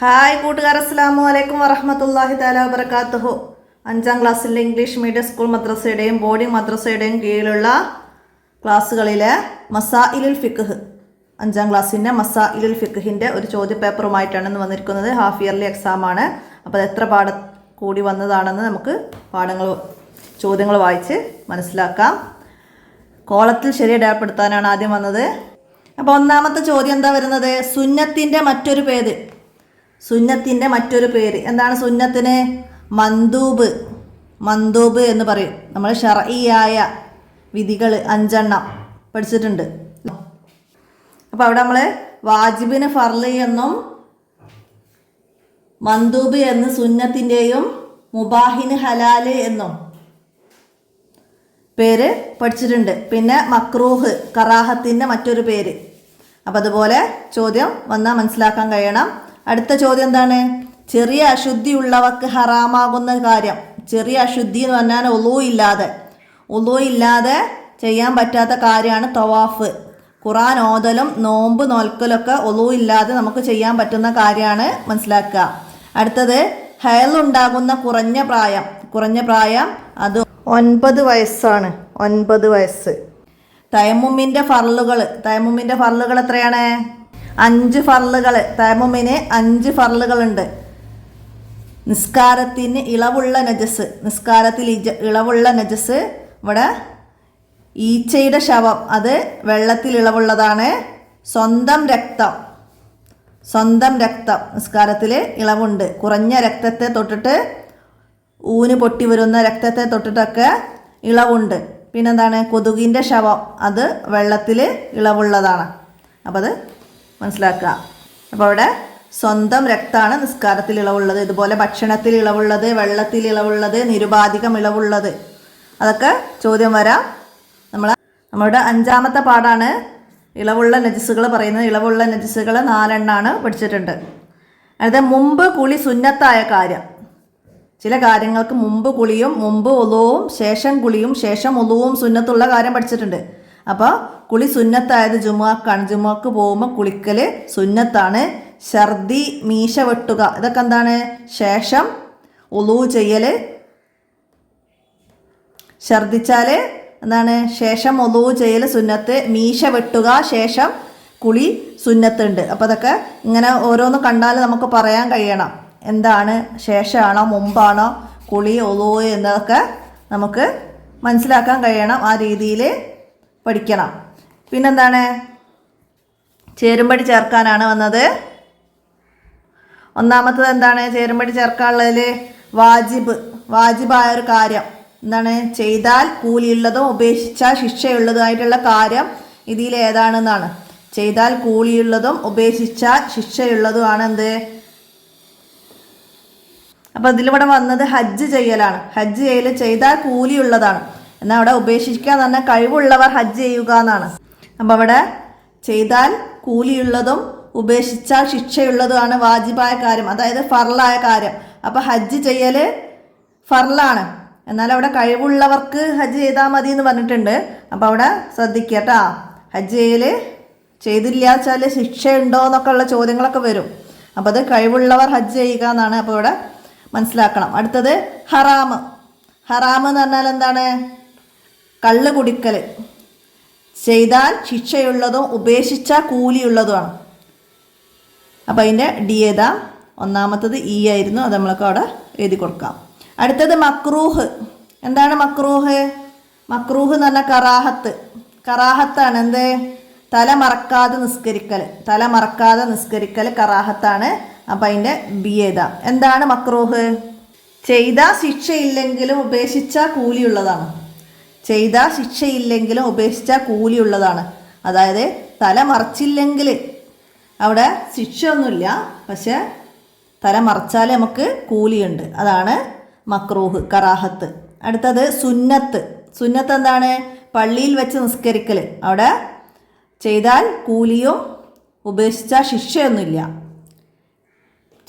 Hi കൂട്ടുകാർ, അസ്സലാമു അലൈക്കും വറഹ്മത്തുള്ളാഹി തആല വബറകാതുഹു. 5ാം ക്ലാസ്സിലെ ഇംഗ്ലീഷ് മീഡിയം സ്കൂൾ മദ്രസയുടെയും ബോർഡിംഗ് മദ്രസയുടെയും കീഴിലുള്ള ക്ലാസ്സുകളിലെ മസായിലുൽ ഫിഖ് 5ാം ക്ലാസ്സിൻ്റെ മസായിലുൽ ഫിഖിൻ്റെ ഒരു ചോദ്യപേപ്പറുമായിട്ടാണ് ഇന്ന് വന്നിരിക്കുന്നത്. ഹാഫ് ഇയർലി എക്സാമാണ്. അപ്പോൾ അത് എത്ര പാഠം കൂടി വന്നതാണെന്ന് നമുക്ക് ചോദ്യങ്ങൾ വായിച്ച് മനസ്സിലാക്കാം. കോളത്തിൽ ശരി അടയാളപ്പെടുത്താനാണ് ആദ്യം വന്നത്. അപ്പോൾ ഒന്നാമത്തെ ചോദ്യം എന്താ വരുന്നത്? സുന്നത്തിൻ്റെ മറ്റൊരു പേര്. സുന്നത്തിൻ്റെ മറ്റൊരു പേര് എന്താണ്? സുന്നത്തിന് മന്ദൂബ് എന്ന് പറയും. നമ്മൾ ശർഈയായ വിധികൾ 5 എണ്ണം പഠിച്ചിട്ടുണ്ട്. അപ്പോൾ അവിടെ നമ്മൾ വാജിബിന് ഫർള് എന്നും മന്ദൂബ് എന്ന് സുന്നത്തിൻ്റെയും മുബാഹിന് ഹലാല് എന്നും പേര് പഠിച്ചിട്ടുണ്ട്. പിന്നെ മക്രൂഹ് കറാഹത്തിൻ്റെ മറ്റൊരു പേര്. അപ്പം അതുപോലെ ചോദ്യം വന്നാൽ മനസ്സിലാക്കാൻ കഴിയണം. അടുത്ത ചോദ്യം എന്താണ്? ചെറിയ അശുദ്ധി ഉള്ളവർക്ക് ഹറാമാകുന്ന കാര്യം. ചെറിയ അശുദ്ധി എന്ന് പറഞ്ഞാൽ ഉളൂ ഇല്ലാതെ ചെയ്യാൻ പറ്റാത്ത കാര്യമാണ് തവാഫ്. ഖുർആൻ ഓതലും നോമ്പ് നോൽക്കലൊക്കെ ഉളൂ ഇല്ലാതെ നമുക്ക് ചെയ്യാൻ പറ്റുന്ന കാര്യമാണ്, മനസ്സിലാക്കുക. അടുത്തത് ഹയൽ ഉണ്ടാകുന്ന കുറഞ്ഞ പ്രായം അത് 9 വയസ്സാണ്. 9 വയസ്സ്. തയമ്മുമിൻ്റെ ഫർളുകൾ എത്രയാണ്? 5 ഫർളുകൾ. തയമ്മുമിന് 5 ഫർളുകളുണ്ട്. നിസ്കാരത്തിൽ ഇളവുള്ള നജസ് ഇവിടെ ഈച്ചയുടെ ശവം, അത് വെള്ളത്തിൽ ഇളവുള്ളതാണ്. സ്വന്തം രക്തം നിസ്കാരത്തിൽ ഇളവുണ്ട്. കുറഞ്ഞ രക്തത്തെ തൊട്ടിട്ട് ഊന് പൊട്ടി വരുന്ന രക്തത്തെ തൊട്ടിട്ടൊക്കെ ഇളവുണ്ട്. പിന്നെന്താണ്? കൊതുകിൻ്റെ ശവം, അത് വെള്ളത്തിൽ ഇളവുള്ളതാണ്. അപ്പോൾ അത് മനസ്സിലാക്കുക. അപ്പോൾ അവിടെ സ്വന്തം രക്തമാണ് നിസ്കാരത്തിൽ ഇളവുള്ളത്. ഇതുപോലെ ഭക്ഷണത്തിൽ ഇളവുള്ളത്, വെള്ളത്തിൽ ഇളവുള്ളത്, നിരുപാധികം ഇളവുള്ളത്, അതൊക്കെ ചോദ്യം വരാം. നമ്മളുടെ 5ാമത്തെ പാഠാണ് ഇളവുള്ള നജസുകൾ പറയുന്നത്. ഇളവുള്ള നജസുകൾ 4 എണ്ണമാണ് പഠിച്ചിട്ടുണ്ട്. അതായത് മുമ്പ് കുളി സുന്നത്തായ കാര്യം. ചില കാര്യങ്ങൾക്ക് മുമ്പ് കുളിയും മുമ്പ് ഉളുവും ശേഷം കുളിയും ശേഷം ഉളുവും സുന്നത്തുള്ള കാര്യം പഠിച്ചിട്ടുണ്ട്. അപ്പോൾ കുളി സുന്നത്തായത് ജുമുഅക്കാണ്. ജുമുഅക്ക് പോകുമ്പോൾ കുളിക്കൽ സുന്നത്താണ്. ഛർദി, മീശ വെട്ടുക, ഇതൊക്കെ എന്താണ്? ശേഷം ഉളു ചെയ്യൽ. ഛർദിച്ചാൽ എന്താണ്? ശേഷം ഉളു ചെയ്യൽ സുന്നത്ത്. മീശ വെട്ടുക ശേഷം കുളി സുന്നത്തുണ്ട്. അപ്പോൾ അതൊക്കെ ഇങ്ങനെ ഓരോന്ന് കണ്ടാൽ നമുക്ക് പറയാൻ കഴിയണം. എന്താണ്? ശേഷമാണോ മുമ്പാണോ കുളി ഉളു എന്നതൊക്കെ നമുക്ക് മനസ്സിലാക്കാൻ കഴിയണം. ആ രീതിയിൽ പഠിക്കണം. പിന്നെന്താണ്? ചേരുംപടി ചേർക്കാനാണ് വന്നത്. ഒന്നാമത്തത് എന്താണ്? ചേരുംപടി ചേർക്കാനുള്ളതിൽ വാജിബായ ഒരു കാര്യം എന്താണ്? ചെയ്താൽ കൂലിയുള്ളതും ഉപേക്ഷിച്ചാൽ ശിക്ഷയുള്ളതുമായിട്ടുള്ള കാര്യം ഇതിൽ ഏതാണെന്നാണ്. ചെയ്താൽ കൂലിയുള്ളതും ഉപേക്ഷിച്ചാൽ ശിക്ഷയുള്ളതുമാണ് എന്ത്? അപ്പോൾ ഇതിലിവിടെ വന്നത് ഹജ്ജ് ചെയ്യലാണ്. ഹജ്ജ് ചെയ്യൽ ചെയ്താൽ കൂലിയുള്ളതാണ്. എന്നാൽ അവിടെ ഉപേക്ഷിക്കുക എന്ന് പറഞ്ഞാൽ കഴിവുള്ളവർ ഹജ്ജ് ചെയ്യുക എന്നാണ്. അപ്പോൾ അവിടെ ചെയ്താൽ കൂലിയുള്ളതും ഉപേക്ഷിച്ചാൽ ശിക്ഷയുള്ളതുമാണ് വാജിബായ കാര്യം, അതായത് ഫർളായ കാര്യം. അപ്പോൾ ഹജ്ജ് ചെയ്യൽ ഫർളാണ്. എന്നാൽ അവിടെ കഴിവുള്ളവർക്ക് ഹജ്ജ് ചെയ്താൽ മതി എന്ന് പറഞ്ഞിട്ടുണ്ട്. അപ്പോൾ അവിടെ ശ്രദ്ധിക്കുക കേട്ടോ. ഹജ്ജ് ചെയ്തില്ല വെച്ചാൽ ശിക്ഷയുണ്ടോ എന്നൊക്കെ ഉള്ള ചോദ്യങ്ങളൊക്കെ വരും. അപ്പോൾ അത് കഴിവുള്ളവർ ഹജ്ജ് ചെയ്യുക എന്നാണ്. അപ്പോൾ ഇവിടെ മനസ്സിലാക്കണം. അടുത്തത് ഹറാം എന്ന് പറഞ്ഞാൽ എന്താണ്? കള്ള് കുടിക്കൽ. ചെയ്താൽ ശിക്ഷയുള്ളതും ഉപേക്ഷിച്ചാൽ കൂലിയുള്ളതുമാണ്. അപ്പോൾ അതിൻ്റെ ഡി എഴുതാം. ഒന്നാമത്തത് ഇ ആയിരുന്നു, അത് നമ്മളൊക്കെ അവിടെ എഴുതി കൊടുക്കാം. അടുത്തത് മക്രൂഹ്. എന്താണ് മക്രൂഹ് എന്ന് പറഞ്ഞാൽ കറാഹത്താണ്. എന്ത്? തല മറക്കാതെ നിസ്കരിക്കൽ കറാഹത്താണ്. അപ്പം അതിൻ്റെ ബി എഴുതാം. എന്താണ് മക്രൂഹ്? ചെയ്താൽ ശിക്ഷയില്ലെങ്കിലും ഉപേക്ഷിച്ചാൽ കൂലിയുള്ളതാണ്. അതായത് തല മറച്ചില്ലെങ്കിൽ അവിടെ ശിക്ഷയൊന്നുമില്ല, പക്ഷെ തല മറച്ചാൽ നമുക്ക് കൂലിയുണ്ട്. അതാണ് മക്രൂഹ്, കറാഹത്ത്. അടുത്തത് സുന്നത്ത് എന്താണ്? പള്ളിയിൽ വെച്ച് നിസ്കരിക്കൽ. അവിടെ ചെയ്താൽ കൂലിയും ഉപേക്ഷിച്ചാൽ ശിക്ഷയൊന്നുമില്ല.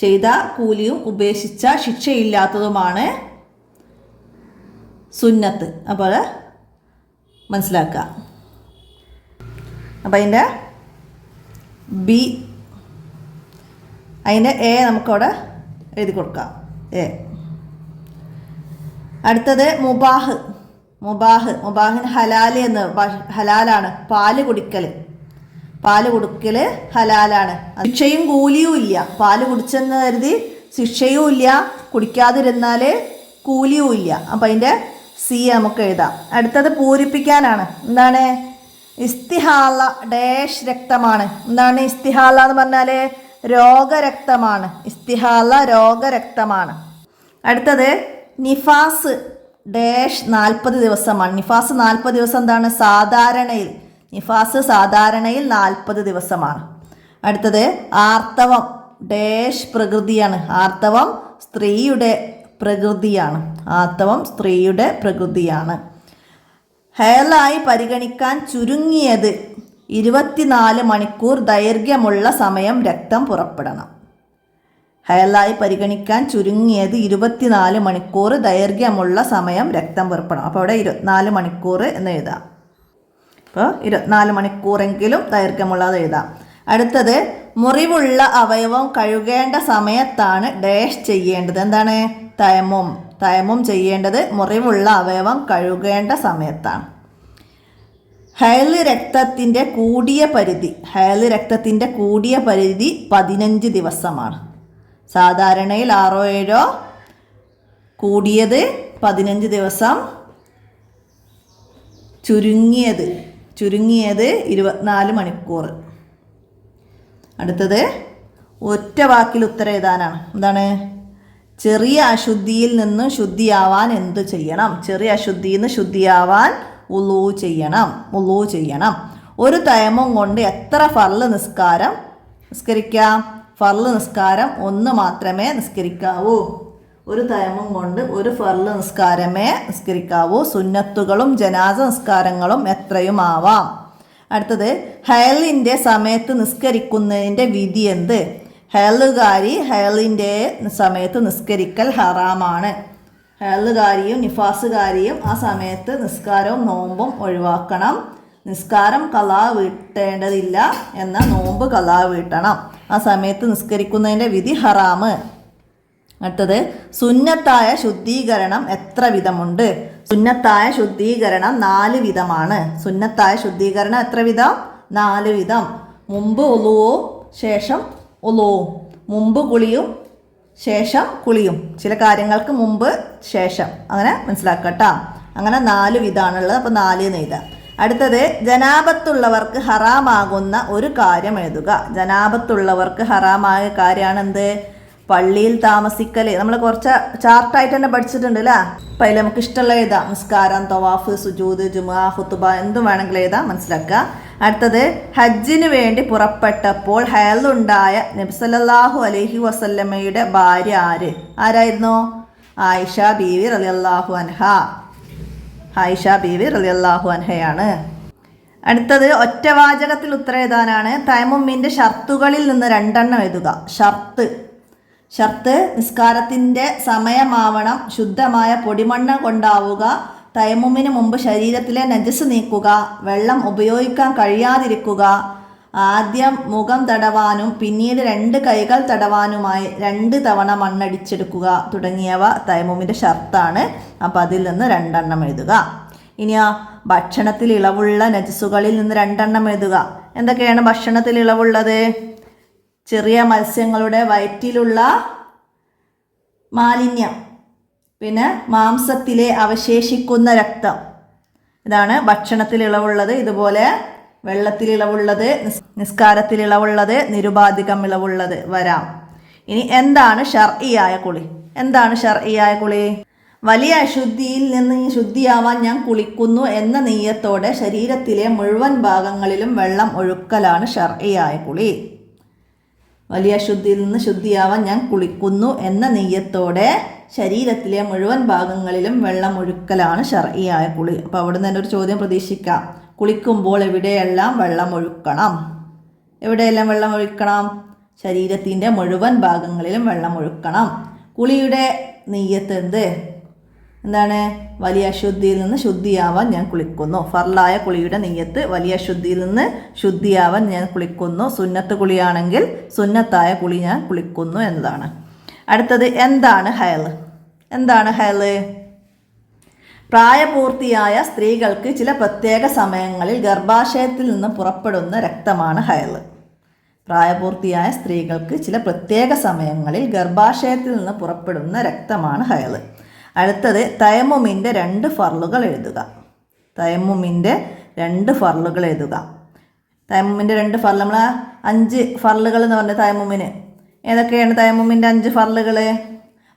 ചെയ്താൽ കൂലിയും ഉപേക്ഷിച്ചാൽ ശിക്ഷയില്ലാത്തതുമാണ് സുന്നത്ത്. അപ്പോൾ മനസ്സിലാക്കുക. അപ്പോൾ അതിൻ്റെ ബി അതിൻ്റെ എ നമുക്കവിടെ എഴുതി കൊടുക്കാം. എ. അടുത്തത് മുബാഹ്. മുബാഹിന് ഹലാൽ എന്ന് ഹലാലാണ്. പാല് കുടിക്കൽ ഹലാലാണ്. ശിക്ഷയും കൂലിയും ഇല്ല. പാല് കുടിച്ചെന്ന് കരുതി ശിക്ഷയും ഇല്ല, കുടിക്കാതിരുന്നാൽ കൂലിയും ഇല്ല. അപ്പം അതിൻ്റെ സി നമുക്ക് എഴുതാം. അടുത്തത് പൂരിപ്പിക്കാനാണ്. എന്താണ്? ഇസ്തിഹാല ഡാഷ് രക്തമാണ്. എന്താണ് ഇസ്തിഹാല എന്ന് പറഞ്ഞാൽ? രോഗരക്തമാണ്. ഇസ്തിഹാല രോഗരക്തമാണ്. അടുത്തത് നിഫാസ് ഡാഷ് 40 ദിവസമാണ്. നിഫാസ് 40 ദിവസം എന്താണ്? സാധാരണയിൽ. നിഫാസ് സാധാരണയിൽ 40 ദിവസമാണ്. അടുത്തത് ആർത്തവം ഡാഷ് പ്രകൃതിയാണ്. ആർത്തവം സ്ത്രീയുടെ പ്രകൃതിയാണ്. ആർത്തവം സ്ത്രീയുടെ പ്രകൃതിയാണ്. ഹെയലായി പരിഗണിക്കാൻ ചുരുങ്ങിയത് 24 മണിക്കൂർ ദൈർഘ്യമുള്ള സമയം രക്തം പുറപ്പെടണം. ഹെയലായി പരിഗണിക്കാൻ ചുരുങ്ങിയത് 24 മണിക്കൂർ ദൈർഘ്യമുള്ള സമയം രക്തം പുറപ്പെടണം. അപ്പോൾ അവിടെ 24 മണിക്കൂർ എന്ന് എഴുതാം. അപ്പോൾ 24 മണിക്കൂറെങ്കിലും ദൈർഘ്യമുള്ളത് എഴുതാം. അടുത്തത് മുറിവുള്ള അവയവം കഴുകേണ്ട സമയത്താണ് ഡാഷ് ചെയ്യേണ്ടത്. എന്താണ്? തയമ്മും ചെയ്യേണ്ടത് മുറിവുള്ള അവയവം കഴുകേണ്ട സമയത്താണ്. ഹൈൽ രക്തത്തിൻ്റെ കൂടിയ പരിധി 15 ദിവസമാണ്. സാധാരണയിൽ 6-7, കൂടിയത് 15 ദിവസം, ചുരുങ്ങിയത് 24 മണിക്കൂർ. അടുത്തത് ഒറ്റ വാക്കിൽ ഉത്തരം എഴുതാനാണ്. എന്താണ്? ചെറിയ അശുദ്ധിയിൽ നിന്ന് ശുദ്ധിയാവാൻ എന്ത് ചെയ്യണം? ചെറിയ അശുദ്ധിയിൽ നിന്ന് ശുദ്ധിയാവാൻ ഉളൂ ചെയ്യണം. ഒരു തയമ്മും കൊണ്ട് എത്ര ഫർള് നിസ്കരിക്കാം? ഫർള് നിസ്കാരം 1 മാത്രമേ നിസ്കരിക്കാവൂ. ഒരു തയമ്മും കൊണ്ട് ഒരു ഫർള് നിസ്കാരമേ നിസ്കരിക്കാവൂ. സുന്നത്തുകളും ജനാസ നിസ്കാരങ്ങളും എത്രയും ആവാം. അടുത്തത് ഹയലിൻ്റെ സമയത്ത് നിസ്കരിക്കുന്നതിൻ്റെ വിധി എന്ത്? ഹയലുകാരി ഹയലിൻ്റെ സമയത്ത് നിസ്കരിക്കൽ ഹറാമാണ്. ഹയലുകാരിയും നിഫാസുകാരിയും ആ സമയത്ത് നിസ്കാരവും നോമ്പും ഒഴിവാക്കണം. നിസ്കാരം ഖളാ വീട്ടേണ്ടതില്ല, എന്നാൽ നോമ്പ് ഖളാ വീട്ടണം. ആ സമയത്ത് നിസ്കരിക്കുന്നതിൻ്റെ വിധി ഹറാമ്. അടുത്തത് സുന്നത്തായ ശുദ്ധീകരണം എത്ര വിധമുണ്ട്? സുന്നത്തായ ശുദ്ധീകരണം 4 വിധമാണ്. സുന്നത്തായ ശുദ്ധീകരണം എത്ര വിധം? 4 വിധം. മുമ്പ് ഉളുവും ശേഷം ഉളുവും, മുമ്പ് കുളിയും ശേഷം കുളിയും, ചില കാര്യങ്ങൾക്ക് മുമ്പ് ശേഷം, അങ്ങനെ മനസ്സിലാക്കട്ടോ. അങ്ങനെ 4 വിധമാണുള്ളത്. അപ്പോൾ 4 എന്ന് എഴുതാം. അടുത്തത് ജനാപത്തുള്ളവർക്ക് ഹറാമാകുന്ന ഒരു കാര്യം എഴുതുക. ജനാപത്തുള്ളവർക്ക് ഹറാമായ കാര്യമാണ് എന്ത്? പള്ളിയിൽ താമസിക്കൽ. നമ്മൾ കുറച്ച് ചാർട്ടായിട്ട് തന്നെ പഠിച്ചിട്ടുണ്ട് അല്ലേ? അപ്പം അതിൽ നമുക്ക് ഇഷ്ടമുള്ള എഴുതാം. നിസ്കാരം, തവാഫ്, സുജൂദ്, ജുമുഅ, ഖുതുബ എന്തും വേണമെങ്കിൽ എഴുതാം. മനസ്സിലാക്കുക. അടുത്തത് ഹജ്ജിന് വേണ്ടി പുറപ്പെട്ടപ്പോൾ ഹയലുണ്ടായ നബി സല്ലല്ലാഹു അലൈഹി വസല്ലമയുടെ ഭാര്യ ആരായിരുന്നു? ആയിഷ ബീവി റളിയല്ലാഹു അൻഹ. ആയിഷ ബീവി റളിയല്ലാഹു അൻഹയാണ്. അടുത്തത് ഒറ്റവാചകത്തിൽ ഉത്തരം എഴുതാനാണ്. തയമ്മുമിൻ്റെ ഷർത്തുകളിൽ നിന്ന് 2 എഴുതുക. ഷർത്ത് നിസ്കാരത്തിൻ്റെ സമയമാവണം. ശുദ്ധമായ പൊടിമണ്ണ് കൊണ്ടാവുക. തയമ്മുമിന് മുമ്പ് ശരീരത്തിലെ നജസ് നീക്കുക. വെള്ളം ഉപയോഗിക്കാൻ കഴിയാതിരിക്കുക. ആദ്യം മുഖം തടവാനും പിന്നീട് 2 കൈകൾ തടവാനുമായി 2 തവണ മണ്ണടിച്ചെടുക്കുക തുടങ്ങിയവ തയമ്മുമിൻ്റെ ഷർത്താണ്. അപ്പം അതിൽ നിന്ന് 2 എഴുതുക. ഇനിയോ ഭക്ഷണത്തിൽ ഇളവുള്ള നജസുകളിൽ നിന്ന് 2 എഴുതുക. എന്തൊക്കെയാണ് ഭക്ഷണത്തിൽ ഇളവുള്ളത്? ചെറിയ മത്സ്യങ്ങളുടെ വയറ്റിലുള്ള മാലിന്യം, പിന്നെ മാംസത്തിലെ അവശേഷിക്കുന്ന രക്തം, ഇതാണ് ഭക്ഷണത്തിൽ ഇളവുള്ളത്. ഇതുപോലെ വെള്ളത്തിൽ ഇളവുള്ളത്, നിസ്കാരത്തിൽ ഇളവുള്ളത്, നിരുപാധികം ഇളവുള്ളത് വരാം. ഇനി എന്താണ് ശർഇയായ കുളി? വലിയ അശുദ്ധിയിൽ നിന്ന് ശുദ്ധിയാവാൻ ഞാൻ കുളിക്കുന്നു എന്ന നിയ്യത്തോടെ ശരീരത്തിലെ മുഴുവൻ ഭാഗങ്ങളിലും വെള്ളം ഒഴുക്കലാണ് ശർഇയായ കുളി. വലിയ അശുദ്ധിയിൽ നിന്ന് ശുദ്ധിയാവാൻ ഞാൻ കുളിക്കുന്നു എന്ന നിയ്യത്തോടെ ശരീരത്തിലെ മുഴുവൻ ഭാഗങ്ങളിലും വെള്ളം ഒഴുക്കലാണ് ശർഇയായ കുളി. അപ്പോൾ അവിടെ നിന്ന് തന്നെ ഒരു ചോദ്യം പ്രതീക്ഷിക്കാം. കുളിക്കുമ്പോൾ എവിടെയെല്ലാം വെള്ളം ഒഴുക്കണം? ശരീരത്തിൻ്റെ മുഴുവൻ ഭാഗങ്ങളിലും വെള്ളം ഒഴുക്കണം. കുളിയുടെ നിയ്യത്ത് എന്ത്? എന്താണ്? വലിയ അശുദ്ധിയിൽ നിന്ന് ശുദ്ധിയാവാൻ ഞാൻ കുളിക്കുന്നു. ഫർലായ കുളിയുടെ നിയ്യത്ത് വലിയ അശുദ്ധിയിൽ നിന്ന് ശുദ്ധിയാവാൻ ഞാൻ കുളിക്കുന്നു. സുന്നത്ത് കുളിയാണെങ്കിൽ സുന്നത്തായ കുളി ഞാൻ കുളിക്കുന്നു എന്നതാണ്. അടുത്തത് എന്താണ് ഹൈള്? എന്താണ് ഹൈള്? പ്രായപൂർത്തിയായ സ്ത്രീകൾക്ക് ചില പ്രത്യേക സമയങ്ങളിൽ ഗർഭാശയത്തിൽ നിന്ന് പുറപ്പെടുന്ന രക്തമാണ് ഹൈള്. പ്രായപൂർത്തിയായ സ്ത്രീകൾക്ക് ചില പ്രത്യേക സമയങ്ങളിൽ ഗർഭാശയത്തിൽ നിന്ന് പുറപ്പെടുന്ന രക്തമാണ് ഹൈള്. അടുത്തത് തയമ്മുമിൻ്റെ 2 ഫർളുകൾ എഴുതുക. തയമ്മുമിൻ്റെ 2 ഫർളുകൾ എഴുതുക. തയമ്മുമിൻ്റെ 2 ഫർള്, നമ്മൾ 5 ഫർളുകൾ എന്ന് പറഞ്ഞ തയമ്മുമിന് ഏതൊക്കെയാണ്? തയമ്മുമിൻ്റെ 5 ഫർളുകൾ: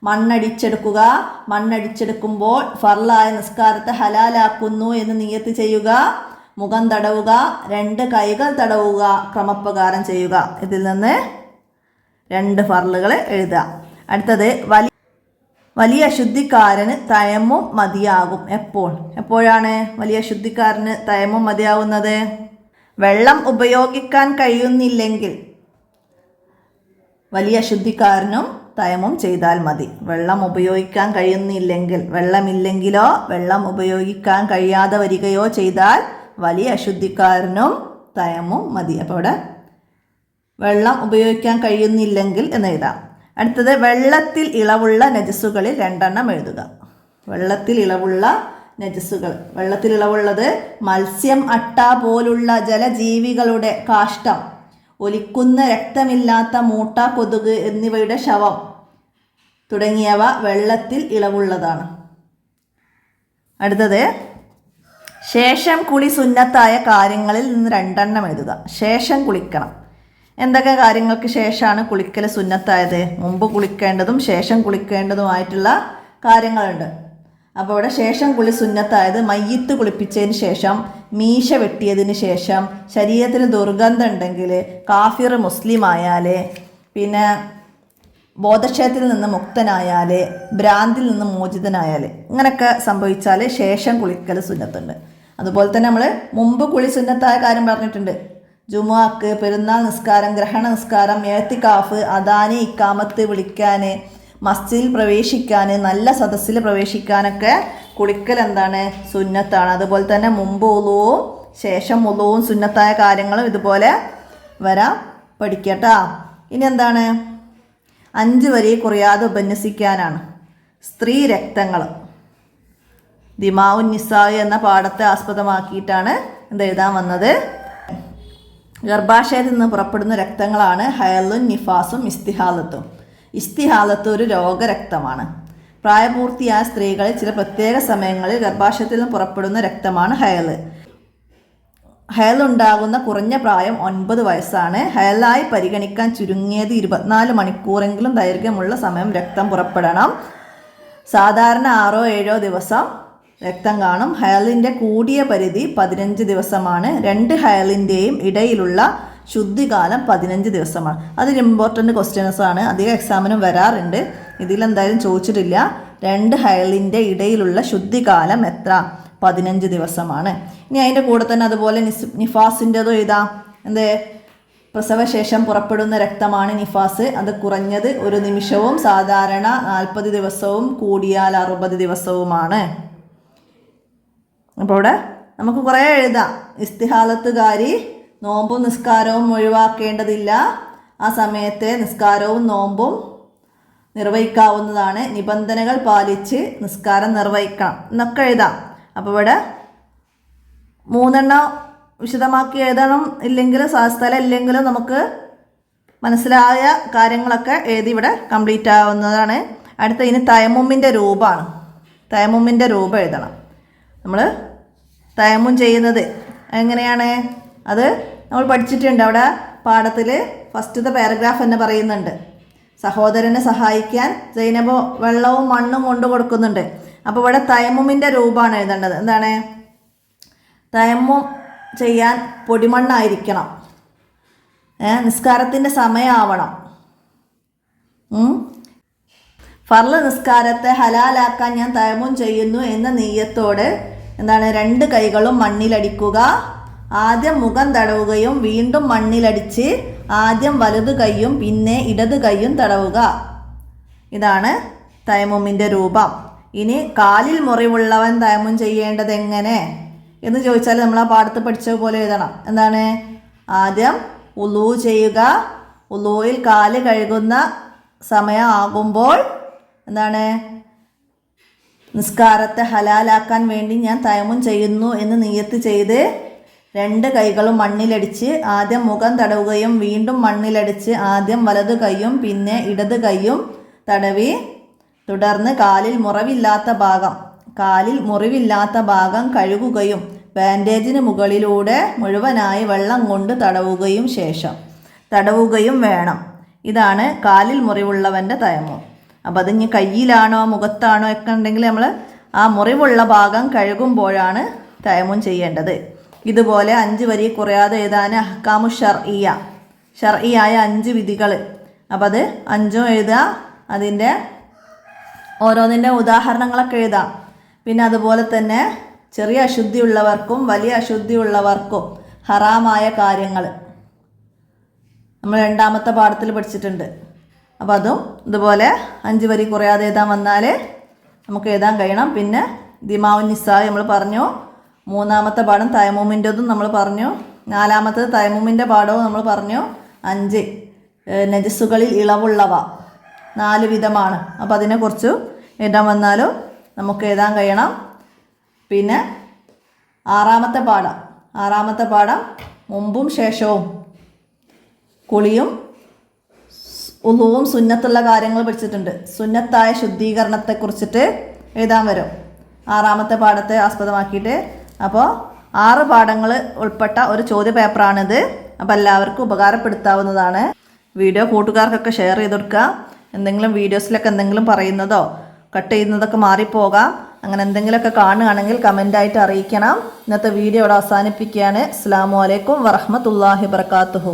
മണ്ണടിച്ചെടുക്കുക, മണ്ണടിച്ചെടുക്കുമ്പോൾ ഫർളായ നിസ്കാരത്തെ ഹലാലാക്കുന്നു എന്ന് നിയ്യത്ത് ചെയ്യുക, മുഖം തടവുക, 2 കൈകൾ തടവുക, ക്രമപ്രകാരം ചെയ്യുക. ഇതിൽ നിന്ന് 2 ഫർളുകൾ എഴുതുക. അടുത്തത് വലിയ അശുദ്ധിക്കാരന് തയമ്മും മതിയാകും. എപ്പോഴാണ് വലിയ അശുദ്ധിക്കാരന് തയമ്മും മതിയാവുന്നത്? വെള്ളം ഉപയോഗിക്കാൻ കഴിയുന്നില്ലെങ്കിൽ വലിയ അശുദ്ധിക്കാരനും തയമ്മും ചെയ്താൽ മതി. വെള്ളം ഉപയോഗിക്കാൻ കഴിയുന്നില്ലെങ്കിൽ, വെള്ളമില്ലെങ്കിലോ വെള്ളം ഉപയോഗിക്കാൻ കഴിയാതെ വരികയോ ചെയ്താൽ വലിയ അശുദ്ധിക്കാരനും തയമ്മും മതി. അപ്പോൾ ഇവിടെ വെള്ളം ഉപയോഗിക്കാൻ കഴിയുന്നില്ലെങ്കിൽ എന്ന് എഴുതാം. അടുത്തത് വെള്ളത്തിൽ ഇളവുള്ള നജസ്സുകളിൽ 2 എഴുതുക. വെള്ളത്തിൽ ഇളവുള്ള നജസ്സുകൾ. വെള്ളത്തിൽ ഇളവുള്ളത് മത്സ്യം, അട്ട പോലുള്ള ജലജീവികളുടെ കാഷ്ടം, ഒലിക്കുന്ന രക്തമില്ലാത്ത മൂട്ട, കൊതുക് എന്നിവയുടെ ശവം തുടങ്ങിയവ വെള്ളത്തിൽ ഇളവുള്ളതാണ്. അടുത്തത് ശേഷം കുളി സുന്നത്തായ കാര്യങ്ങളിൽ നിന്ന് 2 എഴുതുക. ശേഷം കുളിക്കണം. എന്തൊക്കെ കാര്യങ്ങൾക്ക് ശേഷമാണ് കുളിക്കൽ സുന്നത്തായത്? മുമ്പ് കുളിക്കേണ്ടതും ശേഷം കുളിക്കേണ്ടതുമായിട്ടുള്ള കാര്യങ്ങളുണ്ട്. അപ്പോൾ ഇവിടെ ശേഷം കുളി സുന്നത്തായത് മയ്യിത്ത് കുളിപ്പിച്ചതിന് ശേഷം, മീശ വെട്ടിയതിന് ശേഷം, ശരീരത്തിന് ദുർഗന്ധം ഉണ്ടെങ്കിൽ, കാഫിർ മുസ്ലിം ആയാൽ, പിന്നെ ബോധക്ഷയത്തിൽ നിന്ന് മുക്തനായാൽ, ഭ്രാന്തിൽ നിന്ന് മോചിതനായാൽ, ഇങ്ങനെയൊക്കെ സംഭവിച്ചാൽ ശേഷം കുളിക്കൽ സുന്നത്തുണ്ട്. അതുപോലെ തന്നെ നമ്മൾ മുമ്പ് കുളി സുന്നത്തായ കാര്യം പറഞ്ഞിട്ടുണ്ട്. ജുമുഅക്ക്, പെരുന്നാൾ നിസ്കാരം, ഗ്രഹണ നിസ്കാരം, എഅ്തികാഫ്, അദാന്, ഇക്കാമത്ത് വിളിക്കാൻ, മസ്ജിദിൽ പ്രവേശിക്കാൻ, നല്ല സദസ്സിൽ പ്രവേശിക്കാനൊക്കെ കുളിക്കൽ എന്താണ്? സുന്നത്താണ്. അതുപോലെ തന്നെ മുമ്പ് ഉളുവും ശേഷം ഉളുവും സുന്നത്തായ കാര്യങ്ങളും ഇതുപോലെ വരാൻ പഠിക്കട്ടാ. ഇനി എന്താണ്? 5 വരി കുറയാതെ ഉപന്യസിക്കാനാണ്. സ്ത്രീ രക്തങ്ങൾ. ദിമാഉൻ നിസാഇ എന്ന പാഠത്തെ ആസ്പദമാക്കിയിട്ടാണ് എഴുതാൻ വന്നത്. ഗർഭാശയത്തിൽ നിന്ന് പുറപ്പെടുന്ന രക്തങ്ങളാണ് ഹൈളും നിഫാസും ഇസ്തിഹാലത്തും. ഇസ്തിഹാലത്ത് ഒരു രോഗരക്തമാണ്. പ്രായപൂർത്തിയായ സ്ത്രീകളിൽ ചില പ്രത്യേക സമയങ്ങളിൽ ഗർഭാശയത്തിൽ നിന്ന് പുറപ്പെടുന്ന രക്തമാണ് ഹൈള്. ഹൈളുണ്ടാകുന്ന കുറഞ്ഞ പ്രായം 9 വയസ്സാണ്. ഹൈളായി പരിഗണിക്കാൻ ചുരുങ്ങിയത് 24 മണിക്കൂറെങ്കിലും ദൈർഘ്യമുള്ള സമയം രക്തം പുറപ്പെടണം. സാധാരണ 6-7 ദിവസം രക്തം കാണും. ഹൈളിൻ്റെ കൂടിയ പരിധി 15 ദിവസമാണ്. 2 ഹൈളിൻ്റെയും ഇടയിലുള്ള ശുദ്ധികാലം 15 ദിവസമാണ്. അതൊരു ഇമ്പോർട്ടൻ്റ് ക്വസ്റ്റ്യൻസ് ആണ്, അധികം എക്സാമിനും വരാറുണ്ട്. ഇതിലെന്തായാലും ചോദിച്ചിട്ടില്ല. 2 ഹൈളിൻ്റെ ഇടയിലുള്ള ശുദ്ധികാലം എത്ര? 15 ദിവസമാണ്. ഇനി അതിൻ്റെ കൂടെ തന്നെ അതുപോലെ നിഫാസിൻ്റെതും എഴുതാം. പ്രസവശേഷം പുറപ്പെടുന്ന രക്തമാണ് നിഫാസ്. അത് കുറഞ്ഞത് 1 നിമിഷവും സാധാരണ 40 ദിവസവും കൂടിയാൽ 60 ദിവസവുമാണ്. അപ്പോൾ ഇവിടെ നമുക്ക് കുറേ എഴുതാം. ഇസ്തിഹാലത്തുകാരി നോമ്പും നിസ്കാരവും ഒഴിവാക്കേണ്ടതില്ല. ആ സമയത്തെ നിസ്കാരവും നോമ്പും നിർവഹിക്കാവുന്നതാണ്. നിബന്ധനകൾ പാലിച്ച് നിസ്കാരം നിർവഹിക്കണം എന്നൊക്കെ എഴുതാം. അപ്പോൾ ഇവിടെ 3 വിശദമാക്കി എഴുതണം. ഇല്ലെങ്കിലും സ്ഥലം ഇല്ലെങ്കിലും നമുക്ക് മനസ്സിലായ കാര്യങ്ങളൊക്കെ എഴുതി ഇവിടെ കംപ്ലീറ്റ് ആവുന്നതാണ്. അടുത്ത ഇനി തയമ്മുമിൻ്റെ രൂപമാണ്. തയമ്മുമിൻ്റെ രൂപം എഴുതണം. നമ്മൾ തയമ്മും ചെയ്യുന്നത് എങ്ങനെയാണ്? അത് നമ്മൾ പഠിച്ചിട്ടുണ്ട്. അവിടെ പാഠത്തിൽ ഫസ്റ്റത്തെ പാരഗ്രാഫ് തന്നെ പറയുന്നുണ്ട്. സഹോദരനെ സഹായിക്കാൻ സൈനബ് വെള്ളവും മണ്ണും കൊണ്ടു കൊടുക്കുന്നുണ്ട്. അപ്പോൾ ഇവിടെ തയമ്മുമിൻ്റെ രൂപമാണ് എഴുതേണ്ടത്. എന്താണ്? തയമ്മും ചെയ്യാൻ പൊടിമണ്ണായിരിക്കണം. നിസ്കാരത്തിൻ്റെ സമയമാവണം. ഫർള് നിസ്കാരത്തെ ഹലാലാക്കാൻ ഞാൻ തയമ്മും ചെയ്യുന്നു എന്ന നിയ്യത്തോട് 2 കൈകളും മണ്ണിലടിക്കുക. ആദ്യം മുഖം തടവുകയും വീണ്ടും മണ്ണിലടിച്ച് ആദ്യം വലതു കൈയും പിന്നെ ഇടത് കൈയും തടവുക. ഇതാണ് തയമ്മുമിൻ്റെ രൂപം. ഇനി കാലിൽ മുറിവുള്ളവൻ തയമ്മും ചെയ്യേണ്ടത് എങ്ങനെ എന്ന് ചോദിച്ചാൽ നമ്മൾ ആ പാഠത്ത് പഠിച്ച പോലെ എഴുതണം. എന്താണ്? ആദ്യം ഉളൂ ചെയ്യുക. ഉളൂയിൽ കാല് കഴുകുന്ന സമയം ആകുമ്പോൾ എന്താണ്? നിസ്കാരത്തെ ഹലാലാക്കാൻ വേണ്ടി ഞാൻ തയമ്മും ചെയ്യുന്നു എന്ന് നിയത്ത് ചെയ്ത് 2 കൈകളും മണ്ണിലടിച്ച് ആദ്യം മുഖം തടവുകയും വീണ്ടും മണ്ണിലടിച്ച് ആദ്യം വലതു കൈയും പിന്നെ ഇടത് കൈയും തടവി തുടർന്ന് കാലിൽ മുറിവില്ലാത്ത ഭാഗം കഴുകുകയും ബാൻഡേജിന് മുകളിലൂടെ മുഴുവനായി വെള്ളം കൊണ്ട് തടവുകയും വേണം. ഇതാണ് കാലിൽ മുറിവുള്ളവൻ്റെ തയമ്മും. അപ്പം അതിന് കയ്യിലാണോ മുഖത്താണോ ഒക്കെ ഉണ്ടെങ്കിൽ നമ്മൾ ആ മുറിവുള്ള ഭാഗം കഴുകുമ്പോഴാണ് തയമ്മും ചെയ്യേണ്ടത്. ഇതുപോലെ 5 വരി കുറയാതെ എഴുതാൻ അഹ്കാമു ഷർഇയായ 5 വിധികൾ. അപ്പം അത് 5ഉം എഴുതുക. അതിൻ്റെ ഓരോന്നിൻ്റെ ഉദാഹരണങ്ങളൊക്കെ എഴുതാം. പിന്നെ അതുപോലെ തന്നെ ചെറിയ അശുദ്ധിയുള്ളവർക്കും വലിയ അശുദ്ധിയുള്ളവർക്കും ഹറാമായ കാര്യങ്ങൾ നമ്മൾ 2ാമത്തെ പാഠത്തിൽ പഠിച്ചിട്ടുണ്ട്. അപ്പോൾ അതും ഇതുപോലെ 5 വരി കുറയാതെ എഴുതാൻ വന്നാൽ നമുക്ക് എഴുതാൻ കഴിയണം. പിന്നെ ദിമാഉൻ നിസാ നമ്മൾ പറഞ്ഞു. 3ാമത്തെ പാഠം തയമ്മുമിൻ്റെതും നമ്മൾ പറഞ്ഞു. 4ാമത്തത് തയമ്മുമിൻ്റെ പാഠവും നമ്മൾ പറഞ്ഞു. 5 നജസ്സുകളിൽ ഇളവുള്ളവ 4 വിധമാണ്. അപ്പോൾ അതിനെക്കുറിച്ച് എഴുതാൻ വന്നാലും നമുക്ക് എഴുതാൻ കഴിയണം. പിന്നെ 6ാമത്തെ പാഠം മുമ്പും ശേഷവും കുളിയും ഉളുവും സുന്നത്തുള്ള കാര്യങ്ങൾ പഠിച്ചിട്ടുണ്ട്. സുന്നത്തായ ശുദ്ധീകരണത്തെക്കുറിച്ചിട്ട് എഴുതാൻ വരും 6ാമത്തെ പാഠത്തെ ആസ്പദമാക്കിയിട്ട്. അപ്പോൾ 6 പാഠങ്ങൾ ഉൾപ്പെട്ട ഒരു ചോദ്യ പേപ്പറാണിത്. അപ്പോൾ എല്ലാവർക്കും ഉപകാരപ്പെടുത്താവുന്നതാണ്. വീഡിയോ കൂട്ടുകാർക്കൊക്കെ ഷെയർ ചെയ്ത് കൊടുക്കുക. എന്തെങ്കിലും വീഡിയോസിലൊക്കെ എന്തെങ്കിലും പറയുന്നതോ കട്ട് ചെയ്യുന്നതൊക്കെ മാറിപ്പോകാം. അങ്ങനെ എന്തെങ്കിലുമൊക്കെ കാണുകയാണെങ്കിൽ കമൻ്റായിട്ട് അറിയിക്കണം. ഇന്നത്തെ വീഡിയോ ഇവിടെ അവസാനിപ്പിക്കുകയാണ്. അസ്സലാമു അലൈക്കും വറഹ്മത്തുള്ളാഹി വബറകാതുഹു.